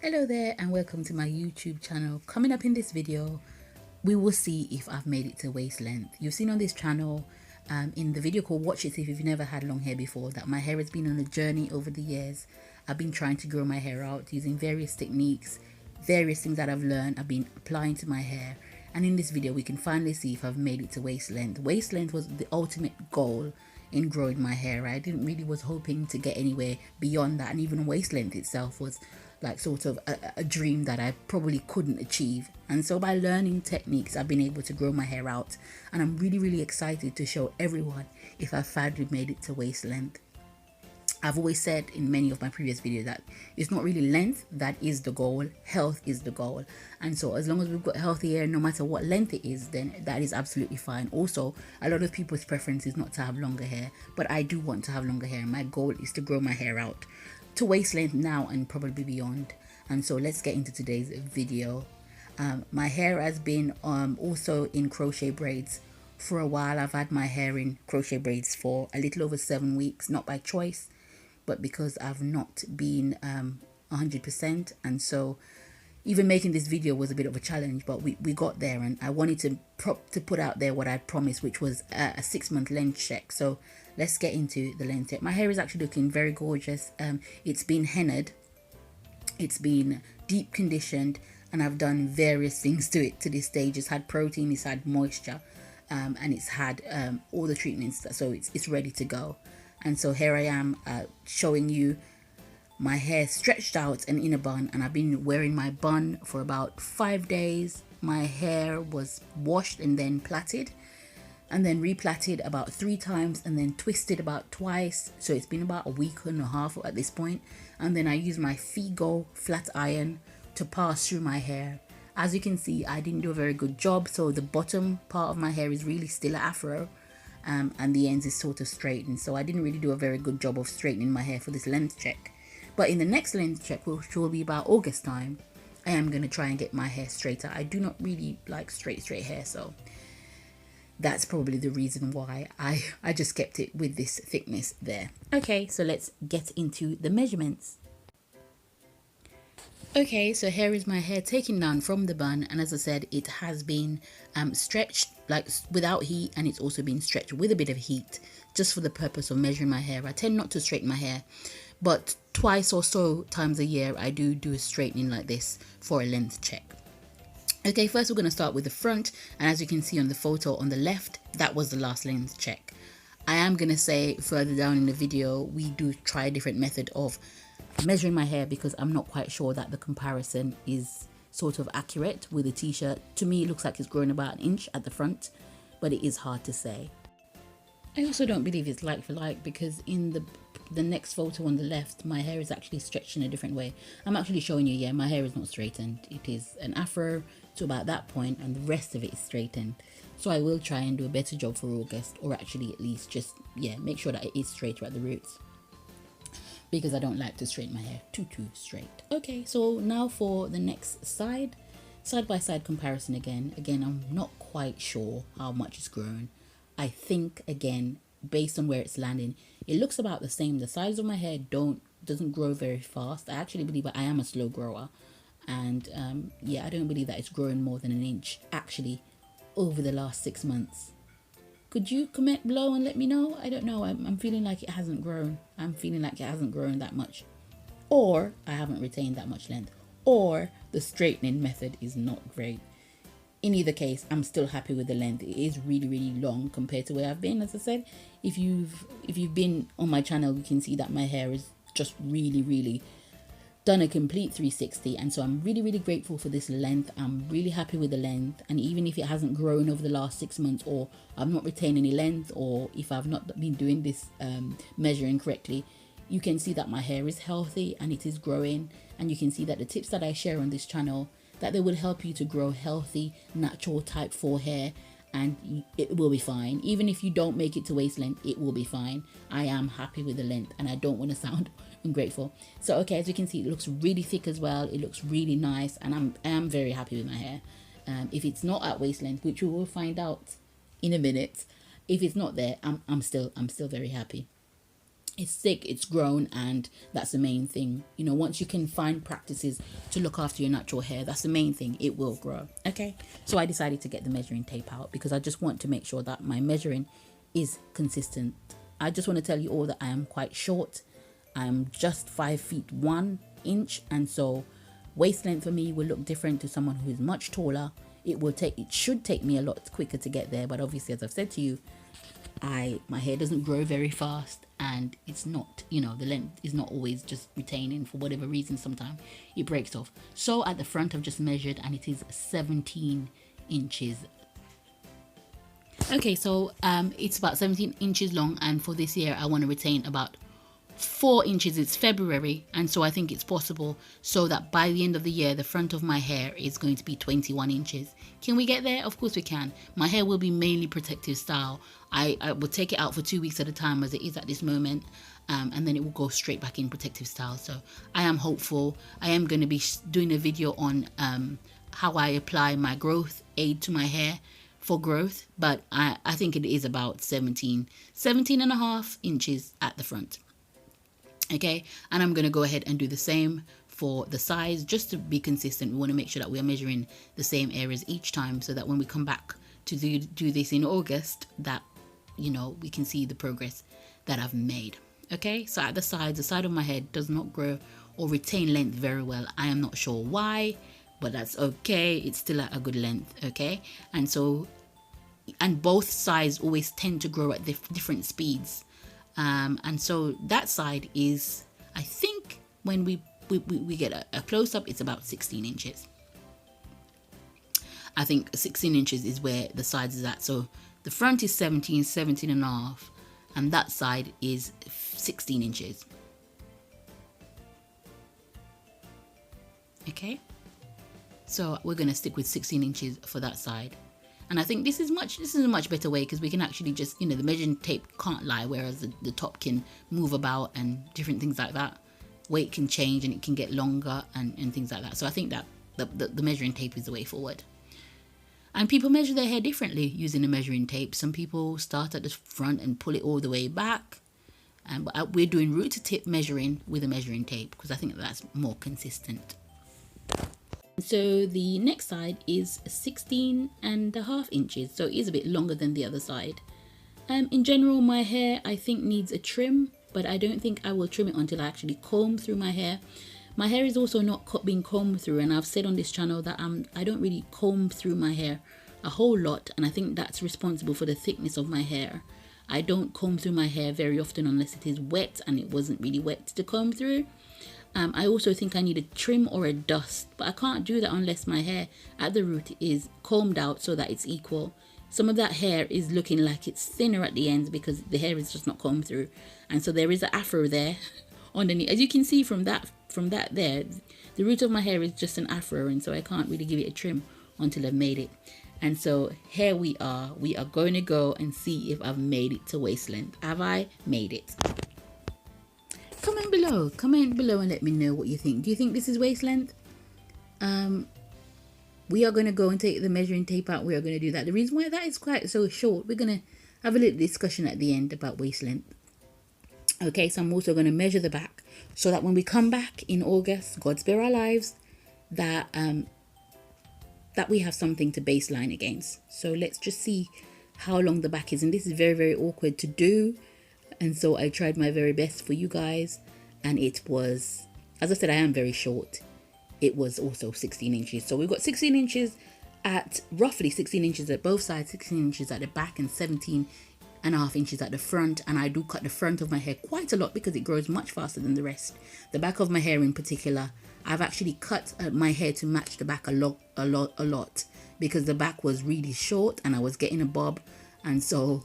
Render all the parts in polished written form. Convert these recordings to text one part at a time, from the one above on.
Hello there and welcome to my YouTube channel. Coming up in this video, we will see if I've made it to waist length. You've seen on this channel in the video called Watch It if you've never had long hair before that my hair has been on a journey over the years. I've been trying to grow my hair out using various techniques, various things that I've learned, I've been applying to my hair. And in this video, we can finally see if I've made it to waist length. Waist length was the ultimate goal in growing my hair. I didn't really was hoping to get anywhere beyond that, and even waist length itself was like sort of a dream that I probably couldn't achieve. And so by learning techniques, I've been able to grow my hair out, and I'm really excited to show everyone if I've finally made it to waist length. I've always said in many of my previous videos that it's not really length that is the goal, health is the goal. And so as long as we've got healthy hair, no matter what length it is, then that is absolutely fine. Also, a lot of people's preference is not to have longer hair, but I do want to have longer hair. My goal is to grow my hair out to waist length now and probably beyond. And so let's get into today's video. My hair has been also in crochet braids for a while. I've had my hair in crochet braids for a little over 7 weeks, not by choice, but because I've not been 100%. And so even making this video was a bit of a challenge, but we got there, and I wanted to put out there what I promised, which was a 6-month length check. So let's get into the length check. My hair is actually looking very gorgeous. It's been hennaed, it's been deep conditioned, and I've done various things to it to this stage. It's had protein, it's had moisture, and it's had all the treatments, so it's ready to go. And so here I am showing you my hair stretched out and in a bun, and I've been wearing my bun for about 5 days. My hair was washed and then plaited, and then replaited about 3 times, and then twisted about twice. So it's been about a week and a half at this point. And then I used my Figo flat iron to pass through my hair. As you can see, I didn't do a very good job, so the bottom part of my hair is really still an afro, and the ends is sort of straightened. So I didn't really do a very good job of straightening my hair for this length check. But in the next length check, which will be about August time, I am going to try and get my hair straighter. I do not really like straight hair, so that's probably the reason why I just kept it with this thickness there. Okay, so let's get into the measurements. Okay, so here is my hair taken down from the bun, and as I said, it has been stretched like without heat, and it's also been stretched with a bit of heat just for the purpose of measuring my hair. I tend not to straighten my hair, but twice or so times a year I do a straightening like this for a length check. Okay, first we're going to start with the front, and as you can see on the photo on the left, that was the last length check. I am going to say further down in the video we do try a different method of measuring my hair, because I'm not quite sure that the comparison is sort of accurate with the t-shirt. To me it looks like it's growing about 1 inch at the front, but it is hard to say. I also don't believe it's like for like, because in the next photo on the left, my hair is actually stretched in a different way. I'm actually showing you, yeah, my hair is not straightened. It is an afro to about that point, and the rest of it is straightened. So I will try and do a better job for August, or actually at least just, yeah, make sure that it is straighter at the roots, because I don't like to straighten my hair too straight. Okay, so now for the next side by side comparison again. I'm not quite sure how much it's grown. I think, again, based on where it's landing, it looks about the same. The size of my hair doesn't grow very fast. I actually believe I am a slow grower, and yeah, I don't believe that it's grown more than 1 inch actually over the last 6 months. Could you comment below and let me know? I don't know. I'm feeling like it hasn't grown. I'm feeling like it hasn't grown that much, or I haven't retained that much length, or the straightening method is not great. In either case, I'm still happy with the length. It is really long compared to where I've been. As I said, if you've been on my channel, you can see that my hair is just really done a complete 360, and so I'm really grateful for this length. I'm really happy with the length, and even if it hasn't grown over the last 6 months, or I've not retained any length, or if I've not been doing this measuring correctly, you can see that my hair is healthy and it is growing. And you can see that the tips that I share on this channel, that they will help you to grow healthy, natural type 4 hair, and it will be fine. Even if you don't make it to waist length, it will be fine. I am happy with the length, and I don't want to sound ungrateful. So okay, as you can see, it looks really thick as well. It looks really nice, and I am very happy with my hair. If it's not at waist length, which we will find out in a minute, if it's not there, I'm still very happy. It's thick, it's grown, and that's the main thing. You know, once you can find practices to look after your natural hair, that's the main thing. It will grow. Okay, so I decided to get the measuring tape out because I just want to make sure that my measuring is consistent. I just want to tell you all that I am quite short. I'm just 5 feet 1 inch, and so waist length for me will look different to someone who is much taller. It should take me a lot quicker to get there, but obviously, as I've said to you, my hair doesn't grow very fast, and it's not, you know, the length is not always just retaining for whatever reason. Sometimes it breaks off. So at the front I've just measured, and it is 17 inches. Okay, so it's about 17 inches long, and for this year I want to retain about 4 inches. It's February, and so I think it's possible so that by the end of the year the front of my hair is going to be 21 inches. Can we get there? Of course we can. My hair will be mainly protective style. I will take it out for 2 weeks at a time as it is at this moment, and then it will go straight back in protective style. So I am hopeful. I am going to be doing a video on how I apply my growth aid to my hair for growth, but I think it is about 17 and a half inches at the front. Okay, and I'm going to go ahead and do the same for the sides just to be consistent. We want to make sure that we are measuring the same areas each time so that when we come back to do this in August, that, you know, we can see the progress that I've made. Okay, so at the sides, the side of my head does not grow or retain length very well. I am not sure why, but that's okay. It's still at a good length. Okay, and so, and both sides always tend to grow at different speeds. And so that side is, I think when we get a close-up, it's about 16 inches. I think 16 inches is where the sides is at. So the front is 17 and a half, and that side is 16 inches. Okay, so we're going to stick with 16 inches for that side. And I think this is a much better way because we can actually just, you know, the measuring tape can't lie, whereas the top can move about and different things like that. Weight can change and it can get longer and things like that. So I think that the measuring tape is the way forward. And people measure their hair differently using a measuring tape. Some people start at the front and pull it all the way back. But we're doing root to tip measuring with a measuring tape because I think that's more consistent. So the next side is 16 and a half inches, so it is a bit longer than the other side. In general, my hair I think needs a trim, but I don't think I will trim it until I actually comb through my hair. My hair is also not being combed through, and I've said on this channel that I don't really comb through my hair a whole lot, and I think that's responsible for the thickness of my hair. I don't comb through my hair very often unless it is wet, and it wasn't really wet to comb through. I also think I need a trim or a dust, but I can't do that unless my hair at the root is combed out so that it's equal. Some of that hair is looking like it's thinner at the ends because the hair is just not combed through, and so there is an afro there underneath. As you can see from that there, the root of my hair is just an afro, and so I can't really give it a trim until I've made it. And so here we are going to go and see if I've made it to waist length. Have I made it? Comment below and let me know what you think. Do you think this is waist length? We are going to go and take the measuring tape out. We are going to do that. The reason why that is quite so short, we're going to have a little discussion at the end about waist length. Okay, so I'm also going to measure the back so that when we come back in August, God spare our lives, that we have something to baseline against. So let's just see how long the back is. And this is very, very awkward to do. And so I tried my very best for you guys. And it was, as I said, I am very short. It was also 16 inches. So we've got 16 inches at, roughly 16 inches at both sides, 16 inches at the back, and 17 and a half inches at the front. And I do cut the front of my hair quite a lot because it grows much faster than the rest. The back of my hair in particular, I've actually cut my hair to match the back a lot because the back was really short and I was getting a bob. And so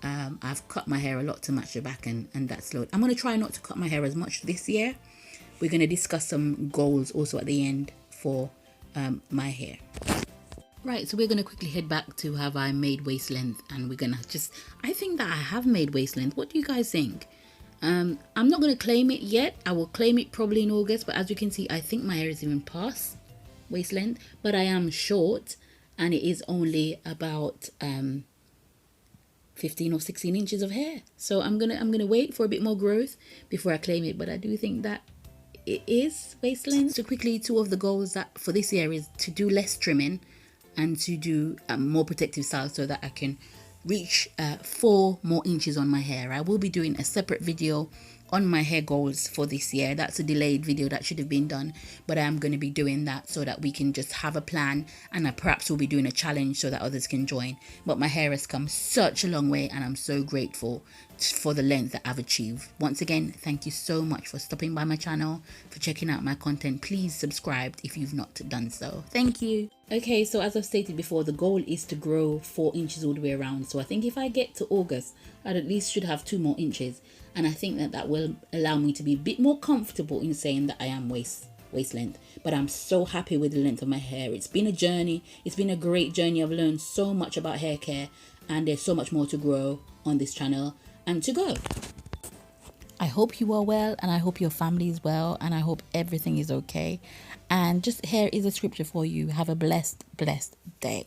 I've cut my hair a lot to match the back, and that's slow. I'm going to try not to cut my hair as much this year. We're going to discuss some goals also at the end for my hair. Right, so we're going to quickly head back to have I made waist length, and we're going to I think that I have made waist length. What do you guys think? I'm not going to claim it yet. I will claim it probably in August, but as you can see, I think my hair is even past waist length, but I am short, and it is only about 15 or 16 inches of hair. So I'm gonna wait for a bit more growth before I claim it, but I do think that it is waist length. So quickly, two of the goals that for this year is to do less trimming and to do more protective styles so that I can reach 4 more inches on my hair. I will be doing a separate video on my hair goals for this year. That's a delayed video that should have been done, but I am going to be doing that so that we can just have a plan, and I perhaps will be doing a challenge so that others can join. But my hair has come such a long way, and I'm so grateful for the length that I've achieved. Once again, thank you so much for stopping by my channel, for checking out my content. Please subscribe if you've not done so. Thank you. Okay, so as I've stated before, the goal is to grow 4 inches all the way around. So I think if I get to August, I'd at least should have 2 more inches. And I think that that will allow me to be a bit more comfortable in saying that I am waist length. But I'm so happy with the length of my hair. It's been a journey. It's been a great journey. I've learned so much about hair care, and there's so much more to grow on this channel and to go. I hope you are well, and I hope your family is well, and I hope everything is okay. And just here is a scripture for you. Have a blessed day.